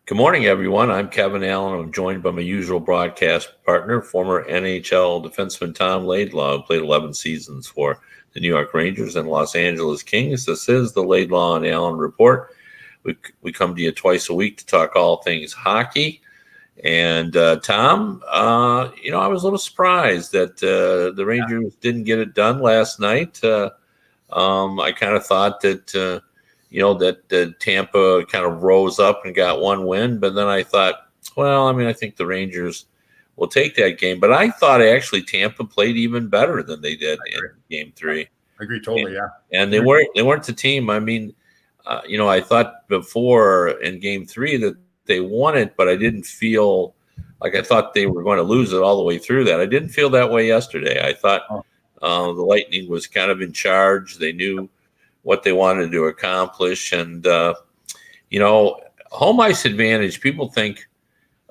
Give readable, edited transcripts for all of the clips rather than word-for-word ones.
Good morning, everyone. I'm Kevin Allen. I'm joined by my usual broadcast partner, former NHL defenseman Tom Laidlaw, who played 11 seasons for the New York Rangers and Los Angeles Kings. This is the Laidlaw and Allen Report. We come to you twice a week to talk all things hockey. And Tom, I was a little surprised that the Rangers didn't get it done last night. I kind of thought that that Tampa kind of rose up and got one win. But then I thought, I think the Rangers will take that game. But I thought actually Tampa played even better than they did in Game 3. I agree totally, And they weren't the team. I mean, I thought before in Game 3 that they won it, but I didn't feel like I thought they were going to lose it all the way through that. I didn't feel that way yesterday. I thought the Lightning was kind of in charge. They knew what they wanted to accomplish. And, home ice advantage, people think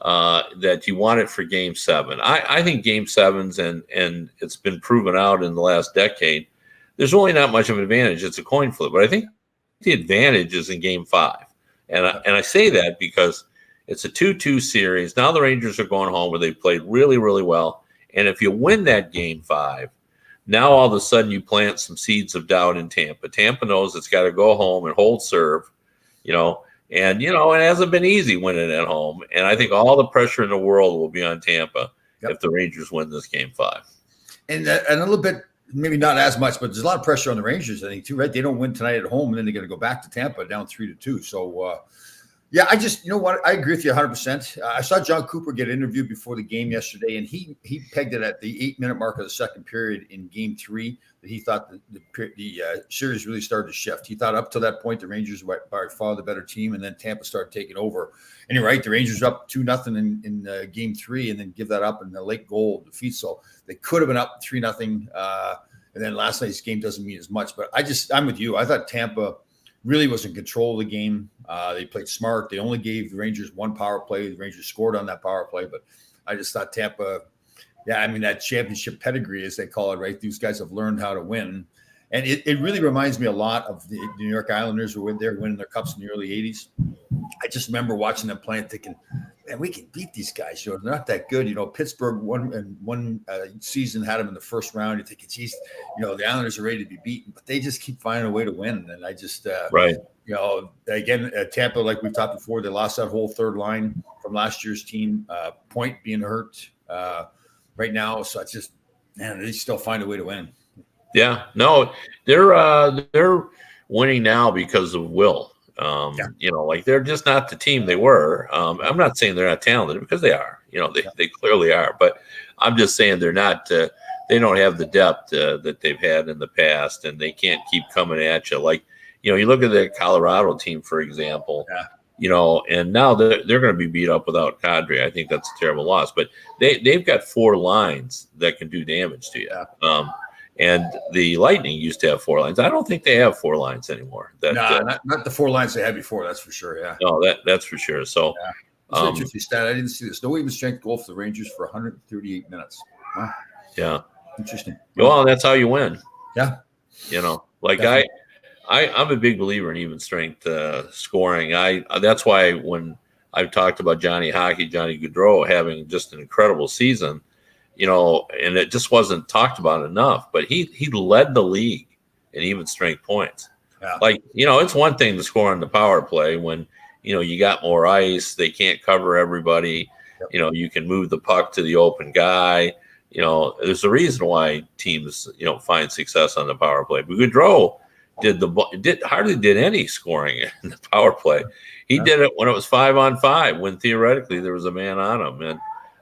that you want it for Game 7. I think Game 7s, and it's been proven out in the last decade, there's really not much of an advantage. It's a coin flip. But I think the advantage is in Game 5. And I say that because it's a 2-2 series. Now the Rangers are going home where they played really, really well. And if you win that Game 5, now all of a sudden you plant some seeds of doubt in Tampa. Tampa knows it's got to go home and hold serve, and it hasn't been easy winning at home. And I think all the pressure in the world will be on Tampa if the Rangers win this Game 5. And a little bit, maybe not as much, but there's a lot of pressure on the Rangers, I think, too, right? They don't win tonight at home, and then they're going to go back to Tampa down 3-2. So, I just, I agree with you 100%. I saw John Cooper get interviewed before the game yesterday, and he pegged it at the 8-minute mark of the second period in Game 3 that he thought the series really started to shift. He thought up to that point the Rangers were by far the better team, and then Tampa started taking over. And you're right, the Rangers are up 2-0 in Game 3, and then give that up in the late goal defeat. So they could have been up 3-0. And then last night's game doesn't mean as much. But I'm with you. I thought Tampa really was in control of the game. They played smart. They only gave the Rangers one power play. The Rangers scored on that power play. But I just thought Tampa, that championship pedigree, as they call it, right? These guys have learned how to win. And it really reminds me a lot of the New York Islanders who were there winning their cups in the early 80s. I just remember watching them play and thinking, man, we can beat these guys. They're not that good. Pittsburgh one season had them in the first round. You're thinking, geez, the Islanders are ready to be beaten, but they just keep finding a way to win. And I just, again, Tampa, like we've talked before, they lost that whole third line from last year's team. Point being hurt right now, so it's just, man, they still find a way to win. Yeah, no, they're winning now because of will. They're just not the team they were. I'm not saying they're not talented, because they are. They clearly are. But I'm just saying they're not. They don't have the depth that they've had in the past, and they can't keep coming at you. Like, you look at the Colorado team, for example. And now they're going to be beat up without Kadri. I think that's a terrible loss. But they've got 4 lines that can do damage to you. And the Lightning used to have 4 lines. I don't think they have 4 lines anymore. Not the 4 lines they had before. That's for sure. Yeah. No, that's for sure. So, it's an interesting stat. I didn't see this. No even strength goal for the Rangers for 138 minutes. Huh? Yeah. Interesting. Well, that's how you win. Yeah. I'm a big believer in even strength scoring. That's why when I've talked about Johnny Gaudreau having just an incredible season, and it just wasn't talked about enough, but he led the league in even strength points. Yeah. It's one thing to score on the power play when, you got more ice, they can't cover everybody. Yep. You can move the puck to the open guy. There's a reason why teams, find success on the power play. But Gaudreau hardly did any scoring in the power play. He did it when it was 5-on-5, when theoretically there was a man on him. And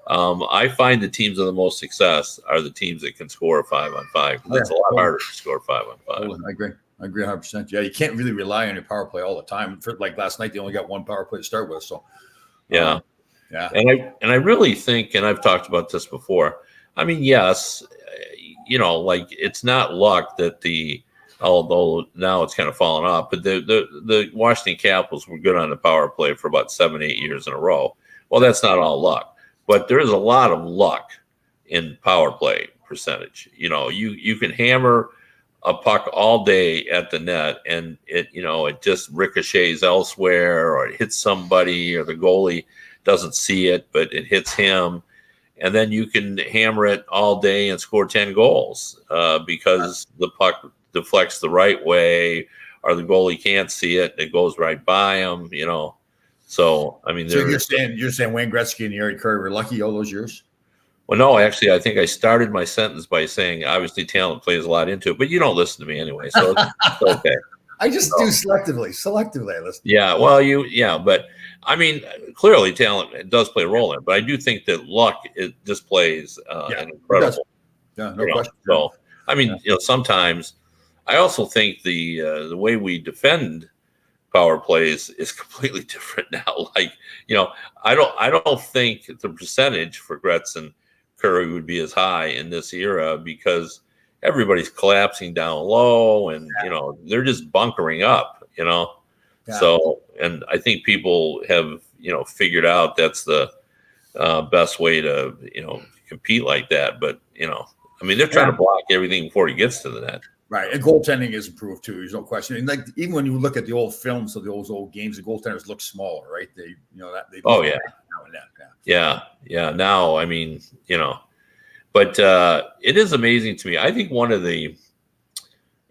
I find the teams of the most success are the teams that can score 5-on-5. It's a lot harder to score 5-on-5. I agree 100%. Yeah, you can't really rely on your power play all the time. Like last night, they only got one power play to start with. So, yeah. And I really think, and I've talked about this before. I mean, yes, it's not luck that although now it's kind of fallen off, but the Washington Capitals were good on the power play for about 7-8 years in a row. Well, that's not all luck, but there is a lot of luck in power play percentage. You can hammer a puck all day at the net, and it just ricochets elsewhere, or it hits somebody, or the goalie doesn't see it, but it hits him. And then you can hammer it all day and score 10 goals because the puck deflects the right way, or the goalie can't see it. It goes right by him, So, I mean, so you're saying Wayne Gretzky and Yuri Curry were lucky all those years? Well, no, actually, I think I started my sentence by saying, obviously, talent plays a lot into it, but you don't listen to me anyway, so it's okay. I just do selectively. Selectively, I listen. Yeah, well, but I mean, clearly, talent does play a role in it, but I do think that luck just plays an incredible. Yeah, no question. So, I mean, sometimes I also think the way we defend power plays is completely different now. Like, I don't think the percentage for Gretz and Curry would be as high in this era because everybody's collapsing down low, and they're just bunkering up. Yeah. So, and I think people have figured out that's the best way to compete like that. But I mean, they're trying to block everything before he gets to the net. Right, and goaltending is improved too. There's no question. And like even when you look at the old films of those old games, the goaltenders look smaller, right? They oh yeah. Yeah. Now, I mean, but it is amazing to me. I think one of the,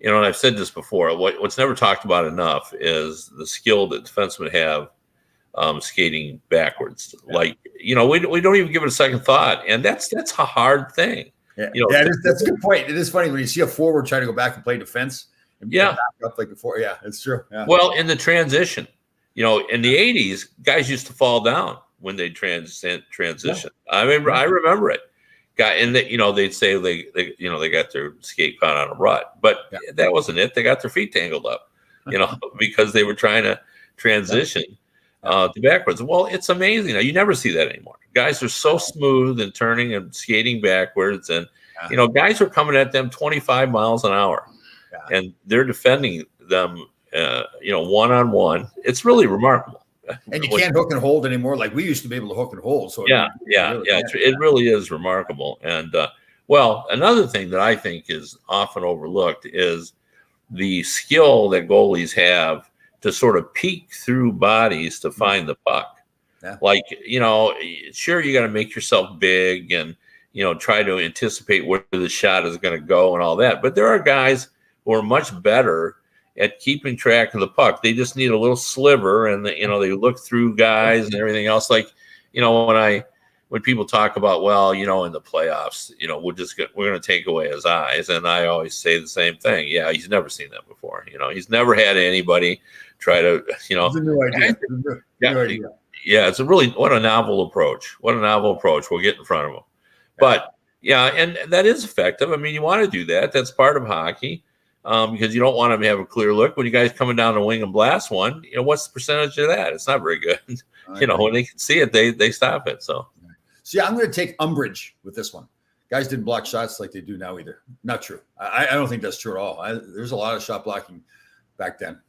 and I've said this before, what's never talked about enough is the skill that defensemen have skating backwards. Yeah. Like, we don't even give it a second thought, and that's a hard thing. Yeah, that's a good point. It is funny when you see a forward try to go back and play defense. And back up like before. Yeah, it's true. Yeah. Well, in the transition, in the 80s, guys used to fall down when they transition. Yeah. I remember it. And they'd say they got their skate caught on a rut, but that wasn't it. They got their feet tangled up, because they were trying to transition to backwards. Well, it's amazing. Now, you never see that anymore. Guys are so smooth and turning and skating backwards, and guys are coming at them 25 miles an hour, and they're defending them, one-on-one. It's really remarkable. And you can't hook and hold anymore, like we used to be able to hook and hold. So it really is remarkable. And another thing that I think is often overlooked is the skill that goalies have to sort of peek through bodies to find the puck. Yeah. Like, sure, you got to make yourself big and, try to anticipate where the shot is going to go and all that. But there are guys who are much better at keeping track of the puck. They just need a little sliver, and they look through guys and everything else. Like, when people talk about, in the playoffs, we're going to take away his eyes. And I always say the same thing. Yeah, he's never seen that before. He's never had anybody try to, It's a new idea. Yeah, it's what a novel approach. What a novel approach. We'll get in front of him. But and that is effective. I mean, you want to do that. That's part of hockey. Because you don't want them to have a clear look. When you guys coming down the wing and blast one, what's the percentage of that? It's not very good. When they can see it, they stop it. So, I'm going to take umbrage with this one. Guys didn't block shots like they do now either. Not true. I don't think that's true at all. There's a lot of shot blocking back then.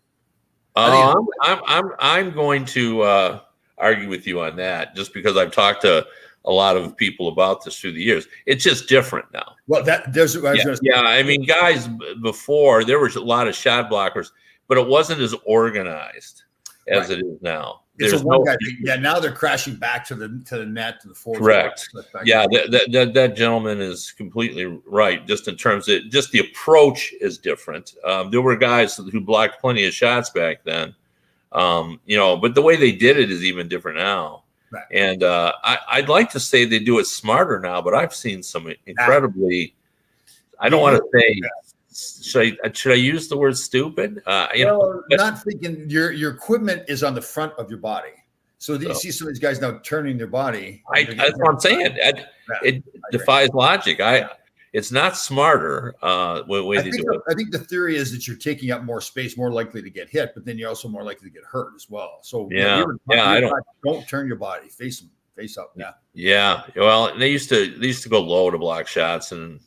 I'm going to argue with you on that, just because I've talked to a lot of people about this through the years. It's just different now. Well, I mean, guys, before there was a lot of shot blockers, but it wasn't as organized as it is now. Now they're crashing back to the net, to the forward. Correct. That gentleman is completely right. Just in terms of just the approach is different. There were guys who blocked plenty of shots back then, but the way they did it is even different now. Right. And I'd like to say they do it smarter now, but I've seen some incredibly. I don't want to say. Should I use the word stupid? Not thinking your equipment is on the front of your body. So you see some of these guys now turning their body. That's what I'm saying. It defies logic. It's not smarter way to do it. I think the theory is that you're taking up more space, more likely to get hit, but then you're also more likely to get hurt as well. So don't turn your body, face up. Yeah. Yeah. Well, they used to go low to block shots, and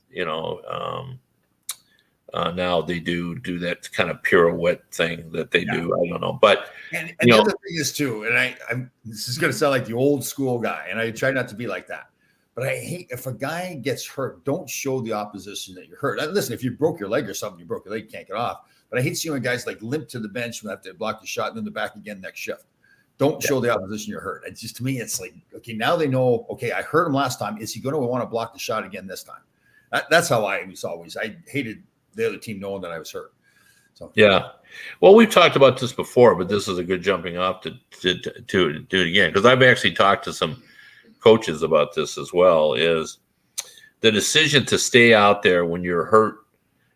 now they do that kind of pirouette thing that they do. I don't know, but and the other thing is too, and this is going to sound like the old school guy, and I try not to be like that. But I hate if a guy gets hurt, don't show the opposition that you're hurt. Listen, if you broke your leg or something, you broke your leg, you can't get off. But I hate seeing when guys like limp to the bench and have to block the shot and then the back again next shift. Don't show the opposition you're hurt. It's just, to me, it's like, okay, now they know, okay, I hurt him last time. Is he going to want to block the shot again this time? That's how I was always. I hated the other team knowing that I was hurt. So yeah. Well, we've talked about this before, but this is a good jumping off to do it again, because I've actually talked to some coaches about this as well. Is the decision to stay out there when you're hurt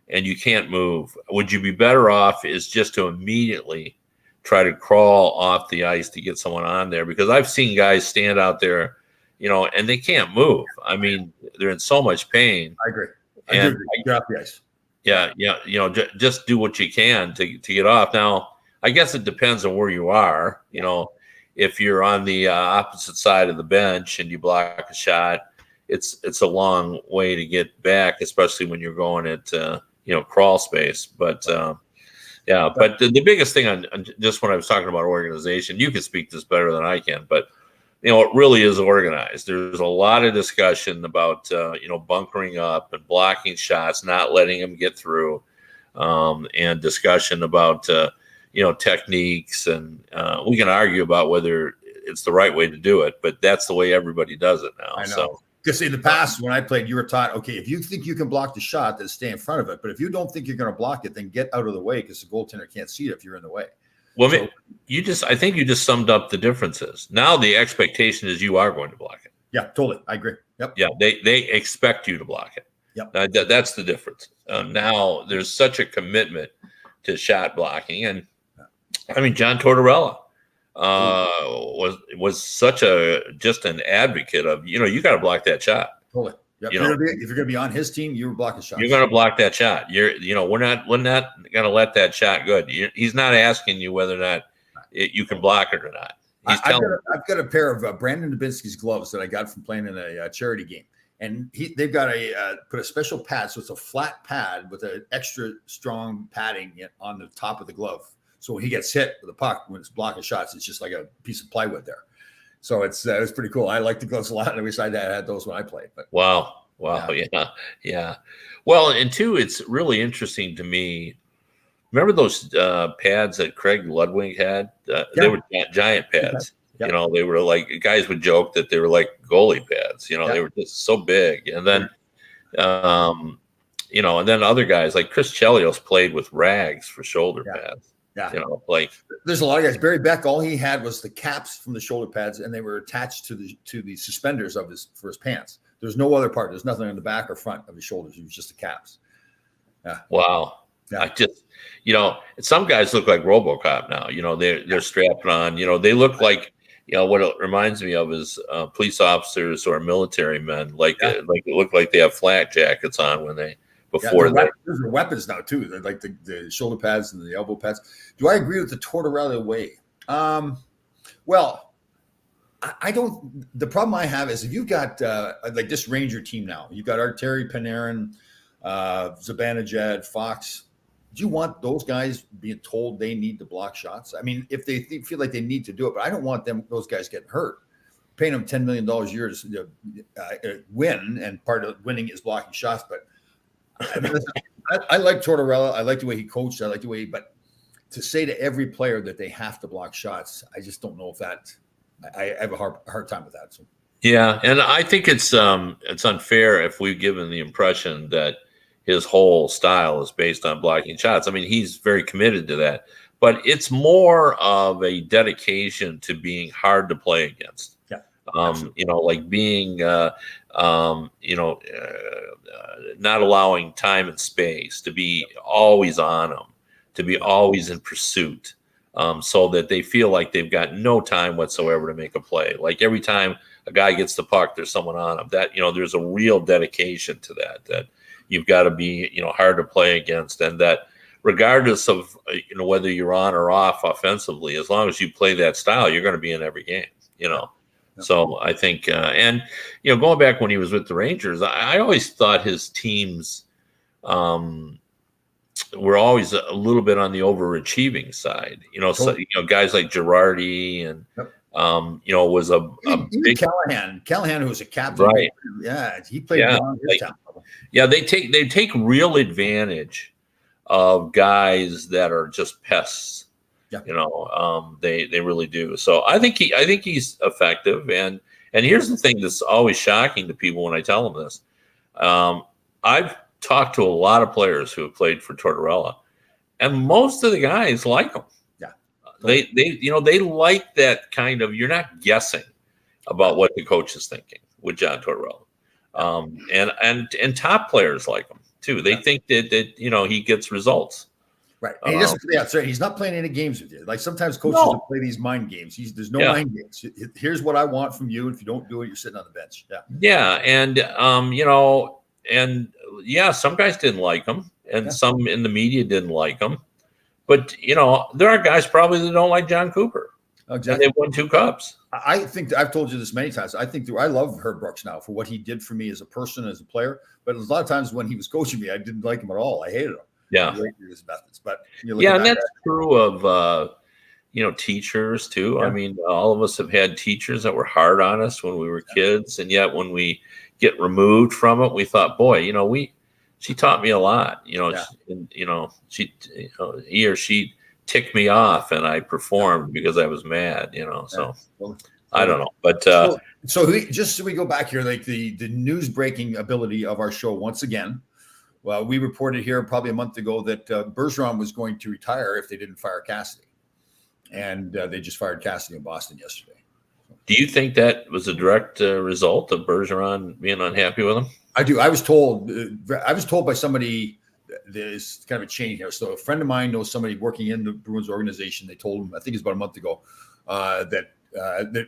and you can't move? Would you be better off is just to immediately try to crawl off the ice to get someone on there? Because I've seen guys stand out there, and they can't move. I mean, they're in so much pain. I agree. And get off the ice. Yeah. Just do what you can to get off. Now, I guess it depends on where you are. If you're on the opposite side of the bench and you block a shot, it's a long way to get back, especially when you're going at crawl space. But but the biggest thing on just when I was talking about organization, you can speak this better than I can, but it really is organized. There's a lot of discussion about bunkering up and blocking shots, not letting them get through, and discussion about techniques, and we can argue about whether it's the right way to do it, but that's the way everybody does it now. I know. So, because in the past, when I played, you were taught, okay, if you think you can block the shot, then stay in front of it. But if you don't think you're going to block it, then get out of the way, because the goaltender can't see it if you're in the way. Well, I think you just summed up the differences. Now the expectation is you are going to block it. Yeah, totally. I agree. Yep. Yeah, they expect you to block it. Yep. That's the difference. Now there's such a commitment to shot blocking, and I mean John Tortorella was such just an advocate of you got to block that shot. Totally. Yep. If you're going to be on his team, you're blocking shots. You're going to block that shot. We're not going to let that shot go. He's not asking you whether or not you can block it or not. I've got a pair of Brandon Dubinsky's gloves that I got from playing in a charity game, and they've got put a special pad, so it's a flat pad with an extra strong padding on the top of the glove. So when he gets hit with a puck, when it's blocking shots, it's just like a piece of plywood there. So it's pretty cool. I like the gloves a lot, and I wish I had those when I played. But wow, yeah. Well, and two, it's really interesting to me. Remember those pads that Craig Ludwig had? They were giant pads. Yeah. They were like, guys would joke that they were like goalie pads. They were just so big. And then, and then other guys like Chris Chelios played with rags for shoulder pads. Yeah. There's a lot of guys. Barry Beck, all he had was the caps from the shoulder pads, and they were attached to the suspenders for his pants. There's no other part. There's nothing on the back or front of his shoulders. It was just the caps. Yeah. Wow. Yeah. I just, some guys look like RoboCop now. They're strapped on. They look like, what it reminds me of is police officers or military men. Like it look like they have flak jackets on when they. There's weapons now too. They're like the shoulder pads and the elbow pads. Do I agree with the Tortorella way? Well, I don't. The problem I have is if you've got like this Ranger team now, you've got Arteri Panarin, Zibanejad, Fox. Do you want those guys being told they need to block shots? I mean, if they feel like they need to do it, but I don't want those guys getting hurt. Paying them $10 million a year to win, and part of winning is blocking shots, but. I mean, I like Tortorella. I like the way he coached. I like the way, but to say to every player that they have to block shots, I just don't know if that. I have a hard time with that. So. Yeah, and I think it's unfair if we've given the impression that his whole style is based on blocking shots. I mean, he's very committed to that, but it's more of a dedication to being hard to play against. Yeah, like being. Not allowing time and space to be always on them, to be always in pursuit, so that they feel like they've got no time whatsoever to make a play. Like every time a guy gets the puck, there's someone on him. That there's a real dedication to that you've got to be hard to play against, and that regardless of whether you're on or off offensively, as long as you play that style, you're going to be in every game. So I think, and going back when he was with the Rangers, I always thought his teams were always a little bit on the overachieving side. So guys like Girardi and Yep. Was a Even big Callahan, who was a captain, right. Yeah, he played beyond his talent level. Yeah, they take real advantage of guys that are just pests. Yeah. They really do. So I think he's effective. And here's the thing that's always shocking to people when I tell them this. I've talked to a lot of players who have played for Tortorella, and most of the guys like him. Yeah. They like that kind of, you're not guessing about what the coach is thinking with John Tortorella. And top players like him too. They think that he gets results. Right. And he doesn't play outside. He's not playing any games with you. Like sometimes coaches will play these mind games. There's no mind games. Here's what I want from you. If you don't do it, you're sitting on the bench. Yeah. Yeah. And some guys didn't like him, and some in the media didn't like him. But there are guys probably that don't like John Cooper. Exactly. And they won 2 cups. I think I've told you this many times. I think I love Herb Brooks now for what he did for me as a person, as a player. But a lot of times when he was coaching me, I didn't like him at all. I hated him. Yeah. His methods. But and that's true of teachers too. Yeah. I mean, all of us have had teachers that were hard on us when we were kids, and yet when we get removed from it, we thought, boy, she taught me a lot. He or she ticked me off, and I performed because I was mad. So I don't know, but so we go back here, like the news breaking ability of our show once again. Well, we reported here probably a month ago that Bergeron was going to retire if they didn't fire Cassidy, and they just fired Cassidy in Boston yesterday. Do you think that was a direct result of Bergeron being unhappy with him? I do. I was told by somebody. There's kind of a chain here. So a friend of mine knows somebody working in the Bruins organization. They told him, I think it's about a month ago, that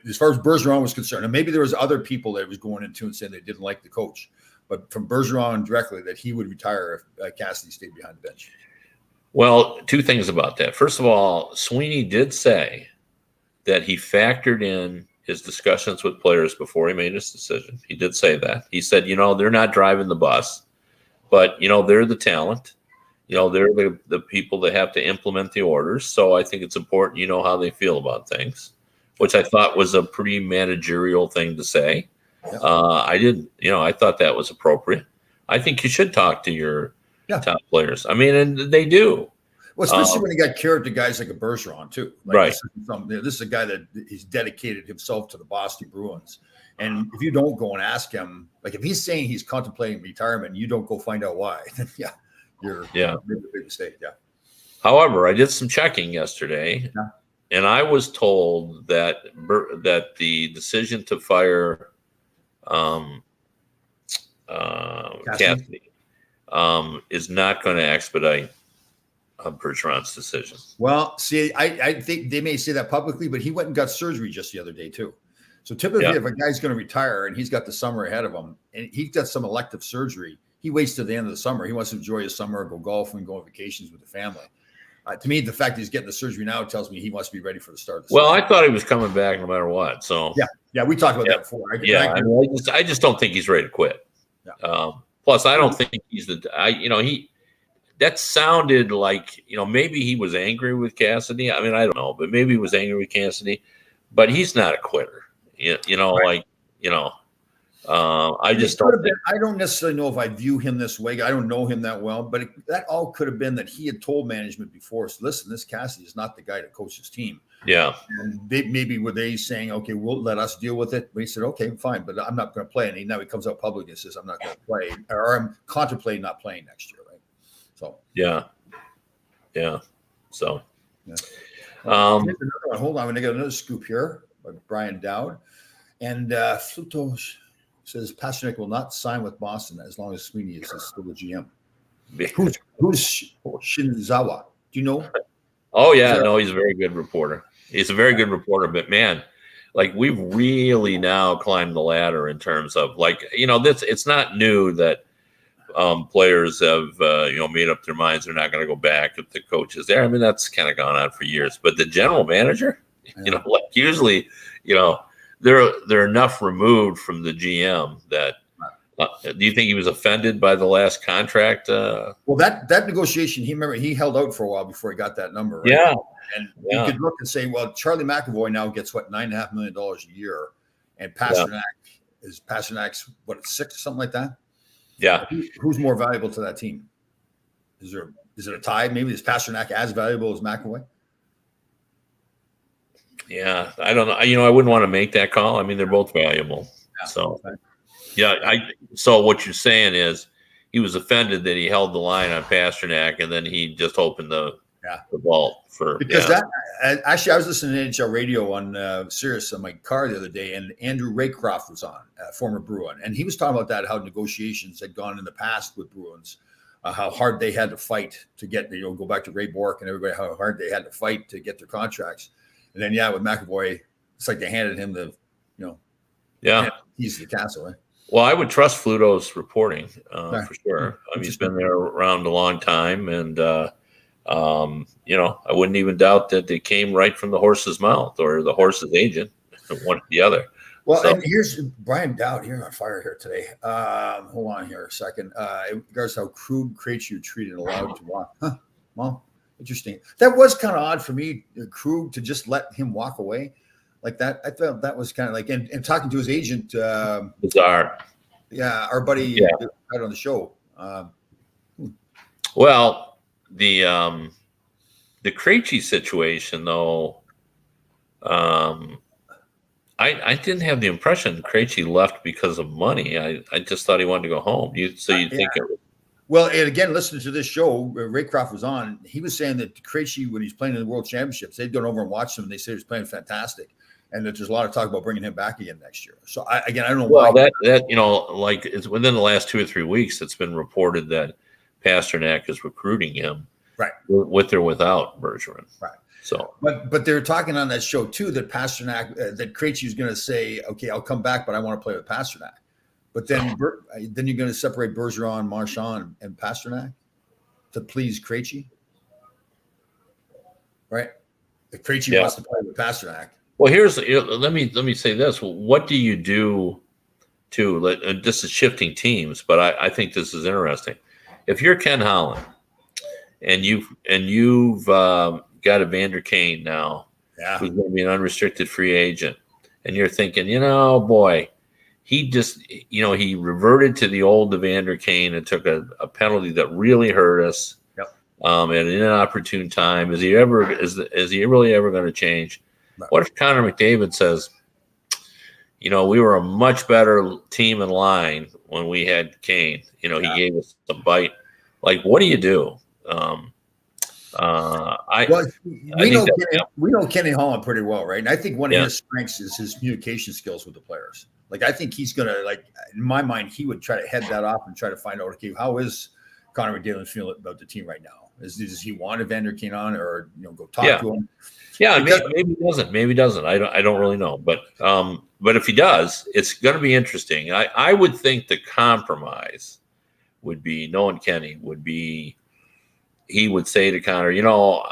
as far as Bergeron was concerned, and maybe there was other people that was going into and saying they didn't like the coach, but from Bergeron directly that he would retire if Cassidy stayed behind the bench. Well, 2 things about that. First of all, Sweeney did say that he factored in his discussions with players before he made his decision. He did say that. He said, they're not driving the bus, but, they're the talent. They're the people that have to implement the orders. So I think it's important how they feel about things, which I thought was a pretty managerial thing to say. Yeah. I didn't, I thought that was appropriate. I think you should talk to your top players. I mean, and they do. Well, especially when you got character guys like a Bergeron too. Like right. This is a guy that he's dedicated himself to the Boston Bruins. And if you don't go and ask him, like if he's saying he's contemplating retirement and you don't go find out why, then you're making a big mistake. Yeah. However, I did some checking yesterday, and I was told that the decision to fire Cassidy is not going to expedite Bergeron's decision. Well, see, I think they may say that publicly, but he went and got surgery just the other day too. So typically, if a guy's going to retire and he's got the summer ahead of him, and he's got some elective surgery, he waits till the end of the summer. He wants to enjoy his summer, go golfing, go on vacations with the family. To me, the fact that he's getting the surgery now tells me he must be ready for the start of the season. I thought he was coming back no matter what. So yeah, we talked about that before. I just don't think he's ready to quit. Yeah. Plus, I don't think he's that sounded like, maybe he was angry with Cassidy. I mean, I don't know, but maybe he was angry with Cassidy, but he's not a quitter. I just don't. I don't necessarily know if I view him this way. I don't know him that well, but that all could have been that he had told management before. So listen, this Cassidy is not the guy to coach his team. Yeah. And maybe were they saying, okay, we'll let us deal with it. But he said, okay, fine, but I'm not going to play. And now he comes out publicly and says, I'm not going to play, or I'm contemplating not playing next year. Right. So, yeah. So, hold on. I'm going to get another scoop here by Brian Dowd. And Fluto says Pasternak will not sign with Boston as long as Sweeney is still the GM. Who's Shinzawa? Do you know? Oh, yeah. No, he's a very good reporter. He's a very good reporter. But, man, we've really now climbed the ladder in terms of, it's not new that players have, made up their minds they're not going to go back if the coach is there. I mean, that's kind of gone on for years. But the general manager, usually, they're enough removed from the GM that Do you think he was offended by the last contract? Well, that negotiation, he held out for a while before he got that number, right? Yeah, And you yeah, could look and say, well, Charlie McAvoy now gets what, $9.5 million a year, and yeah, Pasternak's what, 6, something like that. yeah. Who's more valuable to that team? Is it a tie? Maybe is Pasternak as valuable as McAvoy? Yeah, I don't know. I wouldn't want to make that call. I mean, they're both valuable. Yeah. So, yeah. So what you're saying is he was offended that he held the line on Pasternak, and then he just opened the vault for because actually I was listening to NHL radio on Sirius on my car the other day, and Andrew Raycroft was on, former Bruin, and he was talking about that, how negotiations had gone in the past with Bruins, how hard they had to fight to get, go back to Ray Bourque and everybody, how hard they had to fight to get their contracts. And then, with McAvoy, it's like they handed him the, keys to the castle. Right? Well, I would trust Fluto's reporting for sure. I mean, he's been there around a long time, and I wouldn't even doubt that it came right from the horse's mouth or the horse's agent, one or the other. Well, and here's Brian Dowd here on fire here today. Hold on here a second. In regards to how Krug Krejci treated allowed to walk. Huh. Well, interesting. That was kind of odd for me, Krug, to just let him walk away like that. I felt that was kind of like, and talking to his agent. Bizarre. Yeah, our buddy right on the show. Well, the Krejci situation, though, I didn't have the impression Krejci left because of money. I just thought he wanted to go home. You think it was? Well, and again, listening to this show, Raycroft was on. He was saying that Krejci, when he's playing in the World Championships, they've gone over and watched him, and they say he's playing fantastic, and that there's a lot of talk about bringing him back again next year. So I don't know why. Well, that like it's within the last 2 or 3 weeks, it's been reported that Pasternak is recruiting him, right, with or without Bergeron, right. So, but they're talking on that show too that Pasternak, that Krejci is going to say, okay, I'll come back, but I want to play with Pasternak. But then you're going to separate Bergeron, Marchand, and Pasternak to please Krejci, right? If Krejci wants to play with Pasternak. Well, let me say this. What do you do to? This is shifting teams, but I think this is interesting. If you're Ken Holland, and you've got Evander Kane now, who's going to be an unrestricted free agent, and you're thinking, boy. He just, he reverted to the old Evander Kane and took a penalty that really hurt us at an inopportune time. Is he really ever going to change? No. What if Connor McDavid says, we were a much better team in line when we had Kane. He gave us a bite. Like, what do you do? We know Kenny Holland pretty well, right? And I think one of his strengths is his communication skills with the players. Like, I think he's going to, in my mind, he would try to head that off and try to find out, okay, how is Connor McDavid feeling about the team right now? Does he want Evander Kane on, or go talk to him? Yeah, maybe he doesn't. Maybe he doesn't. I don't really know. But if he does, it's going to be interesting. I would think the compromise would be, knowing Kenny, would be, he would say to Connor,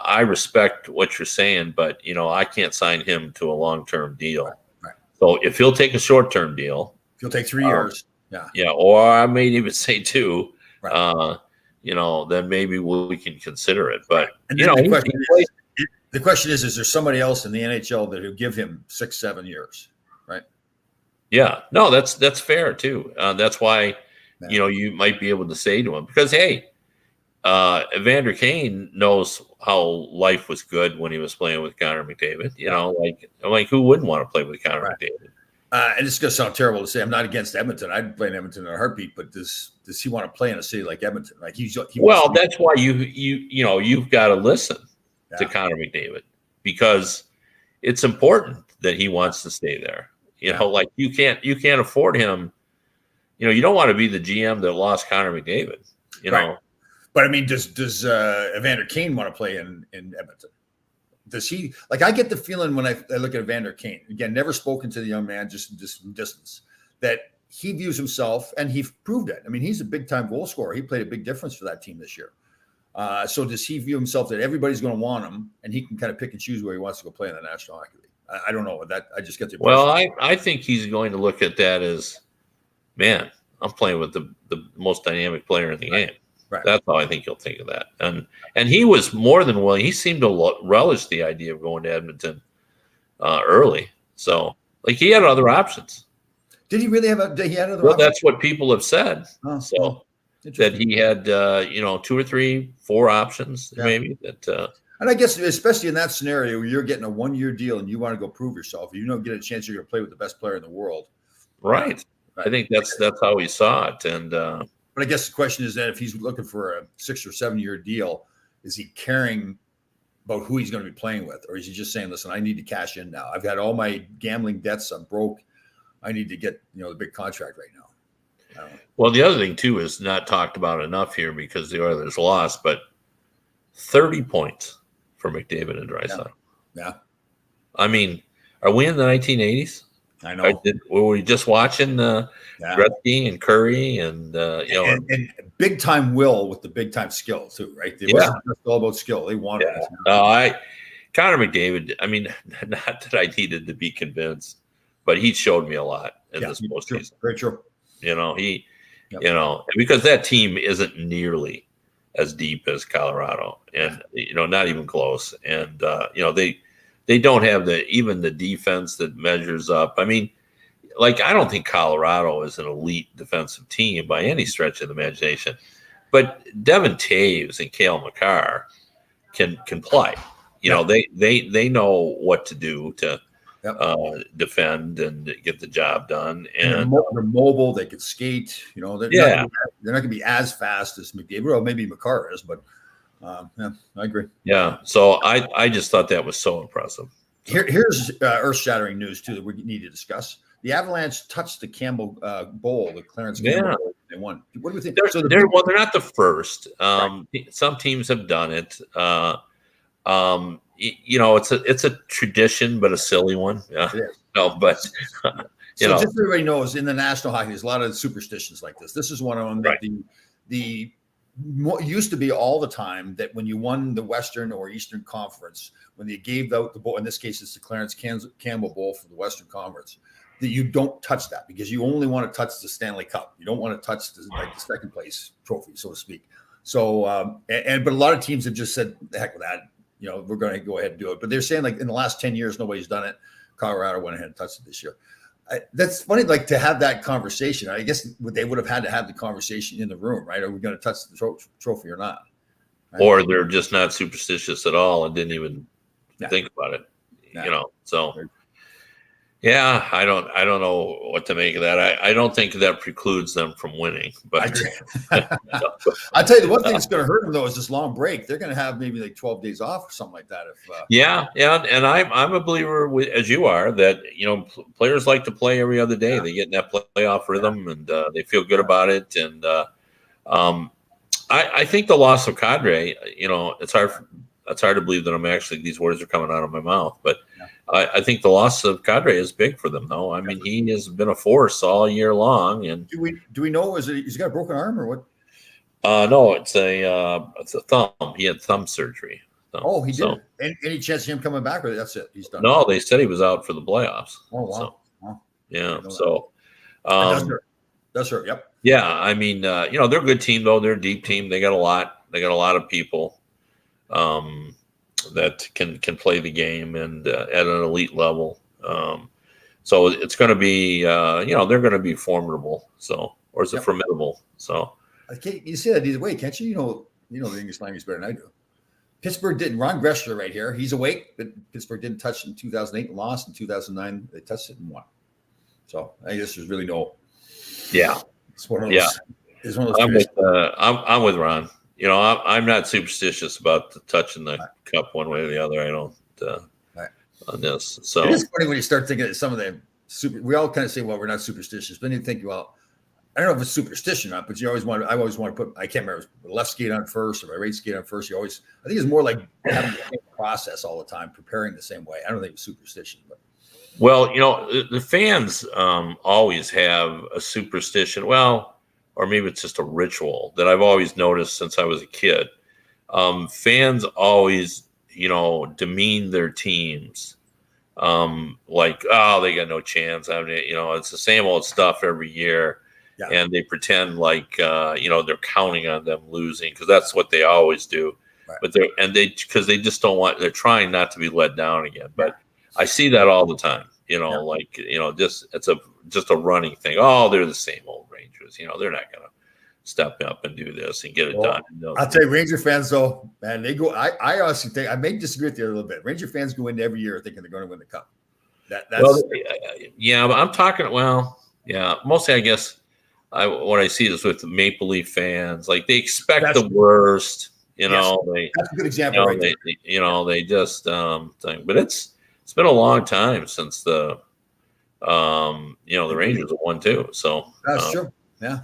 I respect what you're saying, but I can't sign him to a long-term deal. Right. So if he'll take a short-term deal, if he'll take 3 years, or I may even say 2, right. Then maybe we can consider it. But the question is there somebody else in the NHL that will give him 6-7 years, right? Yeah, no, that's fair too. That's why you might be able to say to him, because hey, Evander Kane knows how life was good when he was playing with Connor McDavid. Like who wouldn't want to play with Connor McDavid? And it's going to sound terrible to say. I'm not against Edmonton. I'd play in Edmonton in a heartbeat. But does he want to play in a city like Edmonton? Like that's why you've got to listen to Connor McDavid, because it's important that he wants to stay there. Like you can't afford him. You don't want to be the GM that lost Connor McDavid. Right. But I mean, does Evander Kane want to play in Edmonton? Does he? Like, I get the feeling when I look at Evander Kane, again, never spoken to the young man, just from distance, that he views himself, and he proved it. I mean, he's a big-time goal scorer. He played a big difference for that team this year. So does he view himself that everybody's going to want him, and he can kind of pick and choose where he wants to go play in the National Hockey League? I don't know. I just get the impression. Well, I think he's going to look at that as, man, I'm playing with the most dynamic player in the game. Right. That's how I think he'll think of that. And he was more than willing. He seemed to relish the idea of going to Edmonton early. So, like, he had other options. Did he really have he had other Well, options? that's what people have said. Oh, So that he had, 2 or 3, 4 options maybe that. And I guess especially in that scenario, where you're getting a 1-year deal and you want to go prove yourself, you don't get a chance you're going to play with the best player in the world. Right. I think that's how he saw it. And but I guess the question is that if he's looking for a 6 or 7-year deal, is he caring about who he's going to be playing with, or is he just saying, "Listen, I need to cash in now. I've had all my gambling debts. I'm broke. I need to get the big contract right now." Well, the other thing too is not talked about enough here because the Oilers lost, but 30 points for McDavid and Draisaitl. Yeah. I mean, are we in the 1980s? I know. Were we just watching Gretzky and Curry and and big time will with the big time skill too, right? It wasn't just all about skill. They wanted it. No, Connor McDavid, I mean, not that I needed to be convinced, but he showed me a lot in this postseason. Very true. Because that team isn't nearly as deep as Colorado, and not even close. And they don't have even the defense that measures up. I mean, like, I don't think Colorado is an elite defensive team by any stretch of the imagination, but Devin Taves and Cale Makar can play. They know what to do to defend and get the job done. And they're mobile. They can skate. They're not going to be as fast as McDavid. Well, maybe Makar is, but I agree. Yeah. So I just thought that was so impressive. Here's earth-shattering news too that we need to discuss. The Avalanche touched the Campbell Bowl, the Clarence Campbell Bowl. They won. What do we think? They're not the first. Some teams have done it. It's a tradition, but a silly one. But just so everybody knows, in the National Hockey, there's a lot of superstitions like this. This is one of them. That the used to be all the time that when you won the Western or Eastern Conference, when they gave out the bowl, in this case, it's the Clarence Campbell Bowl for the Western Conference, that you don't touch that because you only want to touch the Stanley Cup. You don't want to touch the second place trophy, so to speak. So, but a lot of teams have just said, the heck with that. We're going to go ahead and do it. But they're saying, like, in the last 10 years, nobody's done it. Colorado went ahead and touched it this year. That's funny, like, to have that conversation. I guess they would have had to have the conversation in the room, right? Are we going to touch the trophy or not? Right? Or they're just not superstitious at all and didn't even think about it, So, yeah, I don't know what to make of that. I don't think that precludes them from winning. But I'll tell you, the one thing that's going to hurt them, though, is this long break. They're going to have maybe like 12 days off or something like that. And I'm a believer, as you are, that players like to play every other day. They get in that playoff rhythm, and they feel good about it. And I think the loss of Kadri, it's hard to believe that these words are coming out of my mouth, but I think the loss of Kadri is big for them, though. I mean, he has been a force all year long. And do we know he's got a broken arm or what? No, it's a thumb. He had thumb surgery. He did. So, any chance of him coming back, or that's it? He's done. No, they said he was out for the playoffs. Oh wow! So, yeah. So that's hurt. Yep. Yeah, I mean, they're a good team, though. They're a deep team. They got a lot. They got a lot of people that can play the game and at an elite level. So it's going to be, they're going to be formidable. So, or is it formidable? So you say that either way, can't you? You know the English language better than I do. Pittsburgh didn't. Ron Gressler right here. He's awake, but Pittsburgh didn't touch it in 2008 and lost. In 2009, they touched it and won. So I guess there's really no. Yeah. It's one of those. It's one of those. I'm with Ron. I'm not superstitious about touching the cup one way or the other. I don't on this. So it is funny when you start thinking of some of the we all kind of say, well, we're not superstitious, but then you think, well, I don't know if it's superstition or not, but I always want to put, I can't remember, left skate on first or my right skate on first. I think it's more like having the same process all the time, preparing the same way. I don't think it's superstition, but. Well, the fans always have a superstition. Well, or maybe it's just a ritual that I've always noticed since I was a kid. Fans always, demean their teams. Like, oh, they got no chance. I mean, it's the same old stuff every year. Yeah. and they pretend like they're counting on them losing, because that's what they always do. Right. But because they just don't want. They're trying not to be let down again. But I see that all the time. Just a running thing. Oh, they're the same old Rangers. They're not going to step up and do this and get it done. I'll tell you, Ranger fans, though, man, they go. I honestly think I may disagree with you a little bit. Ranger fans go into every year thinking they're going to win the cup. But I'm talking. Well, yeah, mostly I guess what I see is with the Maple Leaf fans, like they expect the worst. That's a good example. Right they just think, but it's been a long time since the Rangers have won too. So that's true. Yeah,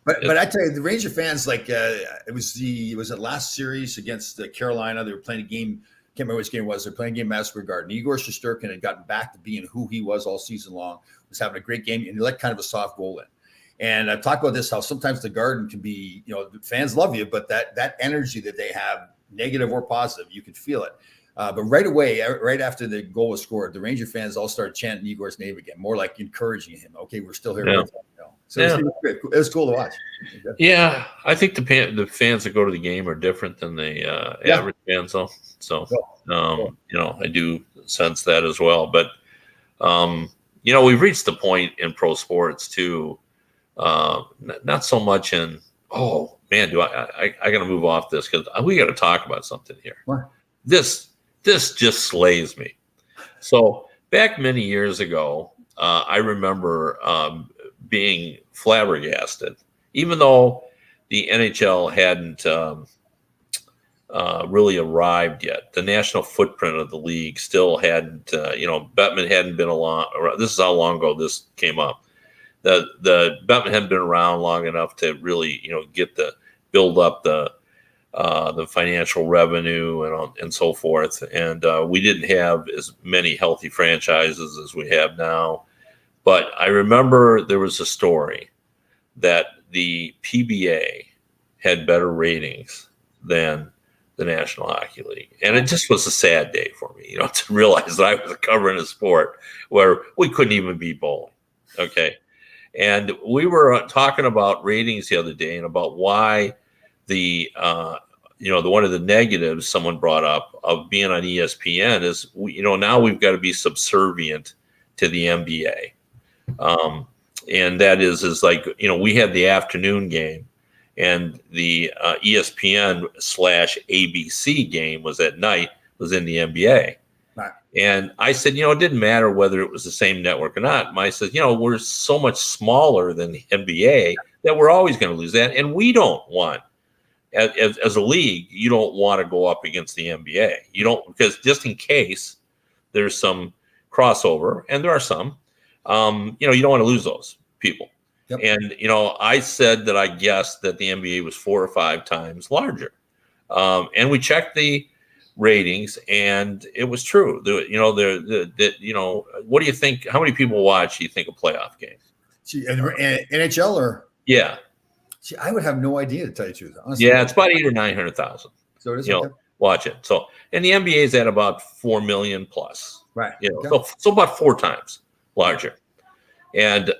but I tell you, the Ranger fans, like it was the last series against Carolina. They were playing a game. Can't remember which game it was. They're playing a game at Madison Square Garden. Igor Shesterkin had gotten back to being who he was all season long. Was having a great game, and he let kind of a soft goal in. And I've talked about this, how sometimes the Garden can be, the fans love you, but that energy that they have, negative or positive, you can feel it. But right away, right after the goal was scored, the Ranger fans all started chanting Igor's name again, more like encouraging him. Okay, we're still here. Yeah. So it was cool to watch. Yeah, I think the fans that go to the game are different than the average fans, though. So, I do sense that as well. But, we've reached the point in pro sports too. Not so much in, oh man, I got to move off this because we got to talk about something here. What? This just slays me. So back many years ago, I remember being flabbergasted, even though the NHL hadn't really arrived yet. The national footprint of the league still hadn't, Bettman hadn't been along. This is how long ago this came up. The Bettman hadn't been around long enough to really, build up the financial revenue and so forth. And we didn't have as many healthy franchises as we have now. But I remember there was a story that the PBA had better ratings than the National Hockey League. And it just was a sad day for me, to realize that I was covering a sport where we couldn't even beat bowling. Okay. And we were talking about ratings the other day and about why the one of the negatives someone brought up of being on ESPN is, now we've got to be subservient to the NBA. And that is like, we had the afternoon game and the ESPN/ABC game was at night, was in the NBA. Right. And I said, it didn't matter whether it was the same network or not. I said, we're so much smaller than the NBA that we're always going to lose that. And we don't want, as a league, you don't want to go up against the NBA. You don't, because just in case there's some crossover, and there are some, you don't want to lose those people. Yep. And, I said that I guessed that the NBA was 4 or 5 times larger. And we checked the ratings and it was true. What do you think? How many people watch, you think, a playoff game? NHL or? Yeah. See, I would have no idea, to tell you the truth. Honestly. Yeah, it's about 800,000 or 900,000. So it is. Watch it. So, and the NBA is at about 4 million plus. Right. So about 4 times larger. And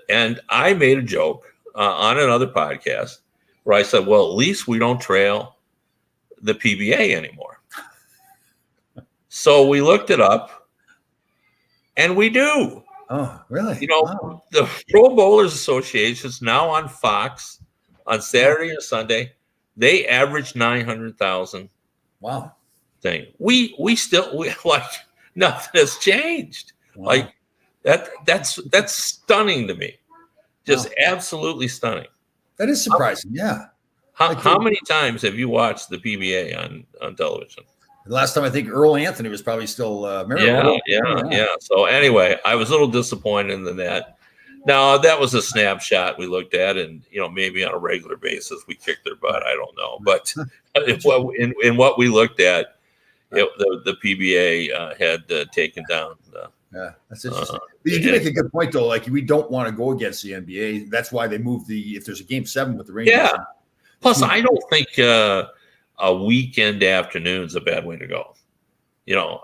I made a joke on another podcast where I said, well, at least we don't trail the PBA anymore. So we looked it up, and we do. Oh, really? Wow. The Pro Bowlers Association is now on Fox on Saturday and Sunday. They average 900,000. Wow. Thing. We like nothing has changed. Wow. Like that's stunning to me. Just absolutely stunning. That is surprising. Yeah. How many times have you watched the PBA on television? The last time I think Earl Anthony was probably still. Yeah. So anyway, I was a little disappointed in that. Now that was a snapshot we looked at, and maybe on a regular basis we kicked their butt. I don't know, but in what we looked at, the PBA had taken down. Yeah, that's interesting. But you do make a good point, though. Like, we don't want to go against the NBA. That's why they moved if there's a game 7 with the Rangers. Yeah. Plus, I don't think a weekend afternoon is a bad way to go.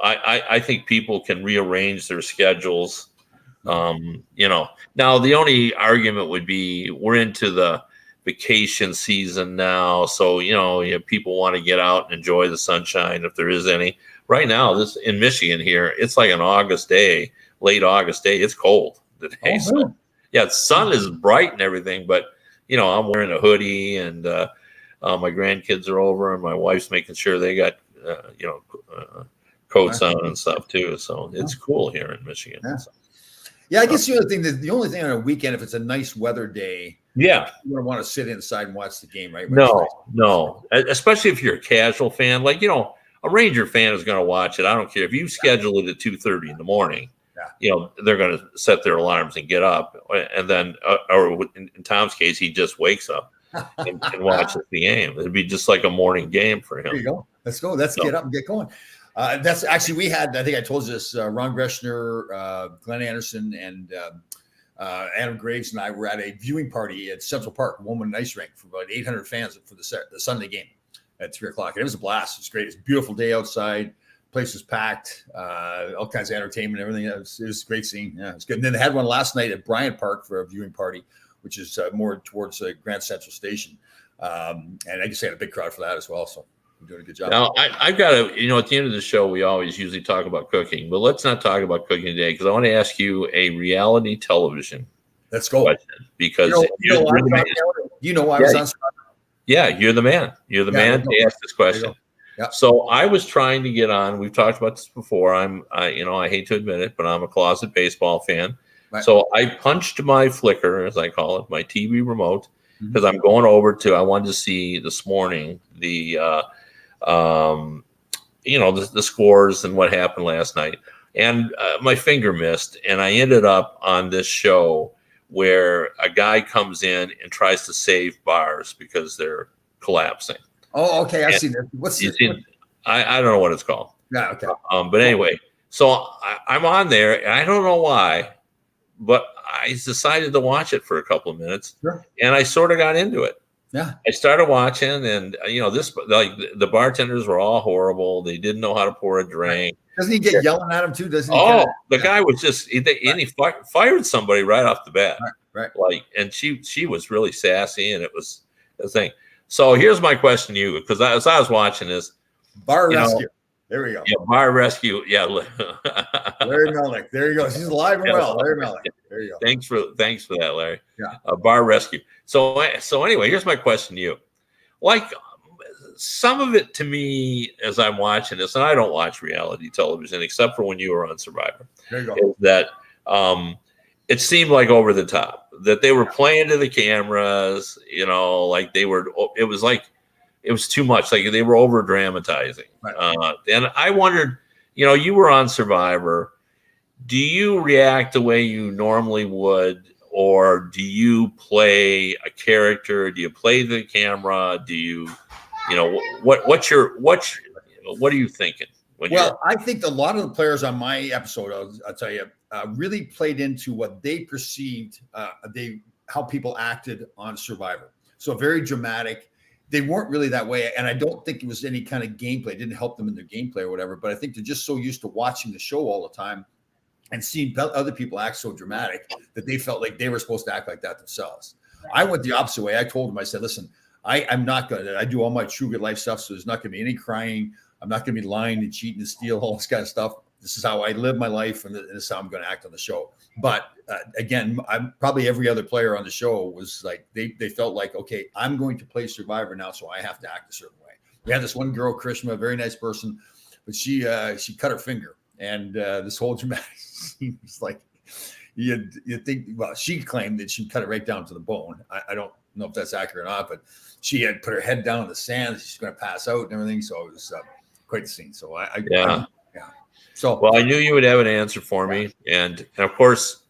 I think people can rearrange their schedules Now the only argument would be we're into the vacation season now, so people want to get out and enjoy the sunshine if there is any. Right now, this in Michigan here, it's like an August day, late August day. It's cold today. Oh, So really? yeah, the sun is bright and everything, but I'm wearing a hoodie and my grandkids are over and my wife's making sure they got coats on and stuff too. So it's cool here in Michigan. Yeah. Yeah, I guess the only thing on a weekend, if it's a nice weather day, Yeah. you don't want to sit inside and watch the game, right? No. Especially if you're a casual fan, like, a Ranger fan is going to watch it. I don't care if you schedule it at 2:30 in the morning. Yeah. They're going to set their alarms and get up, and then, or in Tom's case, he just wakes up and watches the game. It'd be just like a morning game for him. There you go. Let's go. Let's get up and get going. That's actually, we had, I think I told you this, Ron Greshner, Glenn Anderson, and Adam Graves and I were at a viewing party at Central Park, Woman Ice Rink, for about 800 fans for the Sunday game at 3:00. And it was a blast. It was great. It was a beautiful day outside. Place was packed, all kinds of entertainment, everything. It was a great scene. Yeah, it was good. And then they had one last night at Bryant Park for a viewing party, which is more towards Grand Central Station. And I guess they had a big crowd for that as well. So you're doing a good job. Now, I've got to, at the end of the show, we always usually talk about cooking, but let's not talk about cooking today because I want to ask you a reality television Let's go. question because I was on. Yeah, you're the man. You're the man to ask this question. Yeah. So I was trying to get on. We've talked about this before. I hate to admit it, but I'm a closet baseball fan. Right. So I punched my Flickr, as I call it, my TV remote, because I'm going over I wanted to see this morning the scores and what happened last night. And my finger missed, and I ended up on this show where a guy comes in and tries to save bars because they're collapsing. Oh, okay. I've seen it. What's it? I don't know what it's called. Yeah, okay. But anyway, so I'm on there, and I don't know why, but I decided to watch it for a couple of minutes, and I sort of got into it. Yeah. I started watching, and the bartenders were all horrible. They didn't know how to pour a drink. Doesn't he get yelling at him too? Doesn't he? The guy was just and he fired somebody right off the bat. Right. And she was really sassy, and it was a thing. So here's my question to you, because as I was watching this, Bar Rescue. There we go. Yeah, Bar Rescue. Yeah, Larry Melnick. There you go. She's alive and well. Larry Melnick. There you go. Thanks for that, Larry. Yeah. Bar Rescue. So anyway, here's my question to you. Like, some of it to me, as I'm watching this, and I don't watch reality television except for when you were on Survivor. There you go. Is that it seemed like over the top, that they were playing to the cameras, like they were. It was too much. Like they were over dramatizing. Right. And I wondered, you were on Survivor. Do you react the way you normally would, or do you play a character? Do you play the camera? Do you, what are you thinking? I think a lot of the players on my episode, I'll tell you, really played into what they perceived, how people acted on Survivor. So very dramatic. They weren't really that way. And I don't think it was any kind of gameplay. It didn't help them in their gameplay or whatever. But I think they're just so used to watching the show all the time and seeing other people act so dramatic that they felt like they were supposed to act like that themselves. I went the opposite way. I told them, I said, listen, I'm not going to, I do all my True Good Life stuff. So there's not going to be any crying. I'm not going to be lying and cheating and steal, all this kind of stuff. This is how I live my life, and this is how I'm going to act on the show. But again, I'm probably every other player on the show was like, they felt like, okay, I'm going to play Survivor now, so I have to act a certain way. We had this one girl, Krishma, a very nice person, but she cut her finger, and this whole dramatic scene was like, you think, well, she claimed that she cut it right down to the bone. I don't know if that's accurate or not, but she had put her head down in the sand. She's going to pass out and everything. So it was quite the scene. So yeah. So, well, I knew you would have an answer for me, and of course,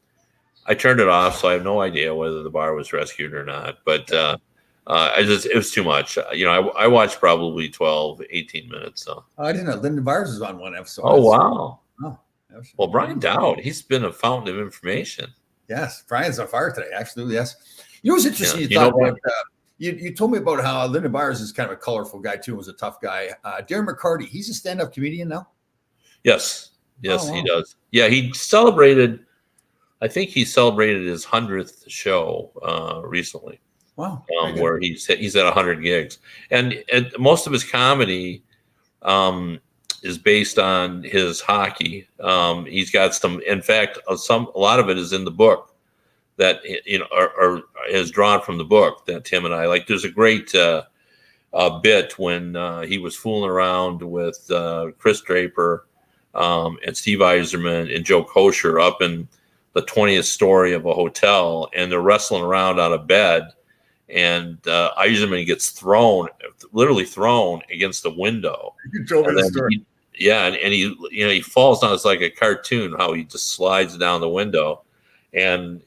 I turned it off, so I have no idea whether the bar was rescued or not. But it was too much. I watched probably 12, 18 minutes. So I didn't know Lyndon Byers was on one episode. Oh wow! Oh, well, Brian Dowd, he's been a fountain of information. Yes, Brian's on fire today. Absolutely, yes. What's interesting? You told me about how Lyndon Byers is kind of a colorful guy too. Was a tough guy. Darren McCarty, he's a stand-up comedian now. Yes, he does. Yeah, he celebrated, I think he celebrated his 100th show recently, Wow. where he's at 100 gigs, and most of his comedy is based on his hockey. He's got some, in fact, a lot of it is in the book that or is drawn from the book that Tim and I like. There's a great bit when he was fooling around with Chris Draper and Steve Eiserman and Joe Kosher up in the 20th story of a hotel, and they're wrestling around on a bed, and Eiserman gets literally thrown against the window. You told me the story. And he falls down. It's like a cartoon how he just slides down the window, and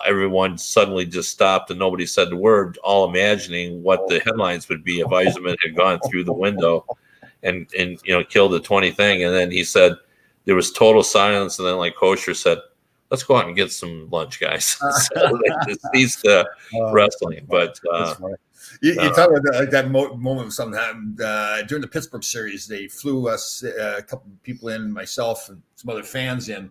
everyone suddenly just stopped and nobody said a word, all imagining what the headlines would be if Eiserman had gone through the window and killed the 20 thing. And then he said there was total silence, and then like Kosher said, "Let's go out and get some lunch, guys." So they ceased wrestling. But you talk about that moment sometime during the Pittsburgh series. They flew us a couple of people in, myself and some other fans in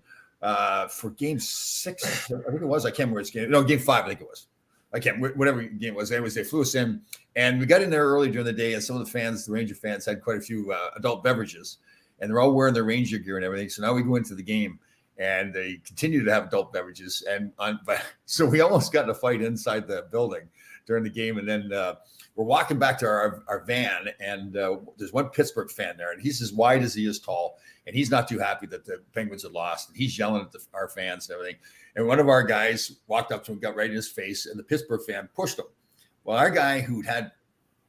for Game 6. I think it was. I can't remember which game. No, Game 5. I think it was. I can't. Whatever game it was. Anyways, they flew us in, and we got in there early during the day. And some of the fans, the Ranger fans, had quite a few adult beverages, and they're all wearing their Ranger gear and everything. So now we go into the game, and they continue to have adult beverages, so we almost got in a fight inside the building during the game, and then we're walking back to our van, and there's one Pittsburgh fan there, and he's as wide as he is tall, and he's not too happy that the Penguins had lost, and he's yelling at our fans and everything. And one of our guys walked up to him, got right in his face, and the Pittsburgh fan pushed him. Well, our guy who'd had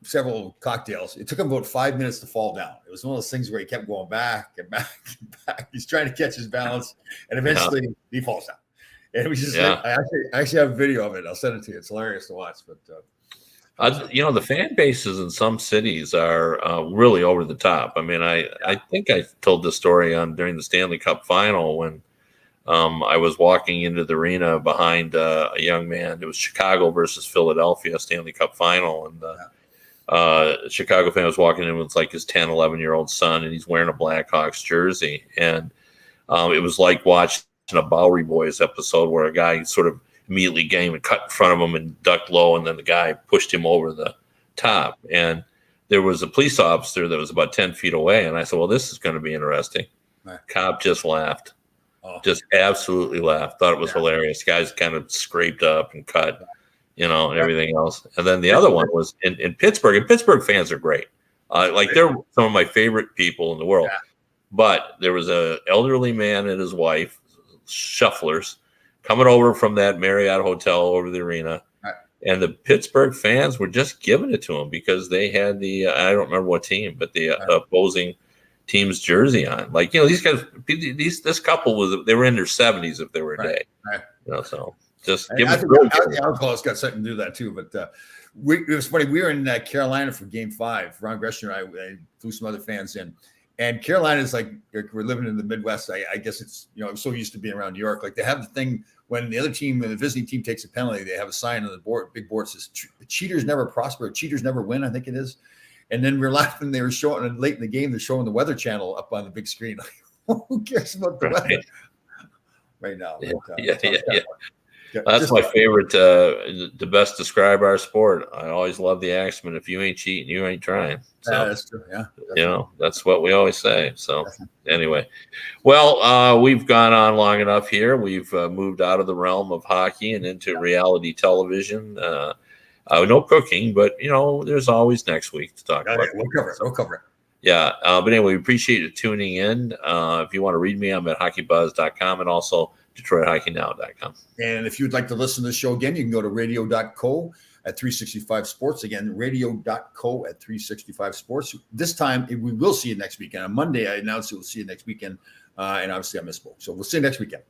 several cocktails, it took him about 5 minits to fall down. It was one of those things where he kept going back and back and back. He's trying to catch his balance, and eventually he falls down. And it was just like, I actually have a video of it. I'll send it to you. It's hilarious to watch. But the fan bases in some cities are really over the top. I mean, I think I told this story during the Stanley Cup final when I was walking into the arena behind a young man. It was Chicago versus Philadelphia Stanley Cup final, and a Chicago fan was walking in with like his 10, 11-year-old son, and he's wearing a Blackhawks jersey, and it was like watching a Bowery Boys episode where a guy sort of immediately came and cut in front of him and ducked low, and then the guy pushed him over the top. And there was a police officer that was about 10 feet away, and I said, well, this is going to be interesting. Right. Cop just laughed. Just absolutely laughed. Thought it was hilarious. Guys kind of scraped up and cut, and everything else. And then the other one was in Pittsburgh, and Pittsburgh fans are great. They're some of my favorite people in the world. Yeah. But there was a elderly man and his wife, shufflers, coming over from that Marriott hotel over the arena. Right. And the Pittsburgh fans were just giving it to him because they had I don't remember what team, but the opposing team's jersey on. These guys, this couple they were in their 70s if they were a day. Right. So just give it. The alcohol's got something to do with that too. But it was funny. We were in Carolina for Game 5. Ron Gresham and I flew some other fans in. And Carolina is like we're living in the Midwest. I guess it's I'm so used to being around New York. Like they have the thing when the other team, when the visiting team takes a penalty, they have a sign on the board, big board that says "Cheaters never prosper, cheaters never win." I think it is. And then we're laughing. They were showing it late in the game. They're showing the Weather Channel up on the big screen. Who cares about the weather right now? Yeah. That's my favorite. The best describe our sport. I always love the axiom: if you ain't cheating, you ain't trying. So, that's true. Yeah, that's what we always say. So anyway, well, we've gone on long enough here. We've moved out of the realm of hockey and into reality television. No cooking, but there's always next week to talk about. We'll cover it. Yeah, but anyway, we appreciate you tuning in. If you want to read me, I'm at hockeybuzz.com and also DetroitHockeyNow.com. And if you'd like to listen to the show again, you can go to radio.co at 365 Sports. Again, radio.co at 365 Sports. This time, we will see you next weekend. On Monday, I announced we'll see you next weekend. And obviously, I misspoke. So we'll see you next weekend.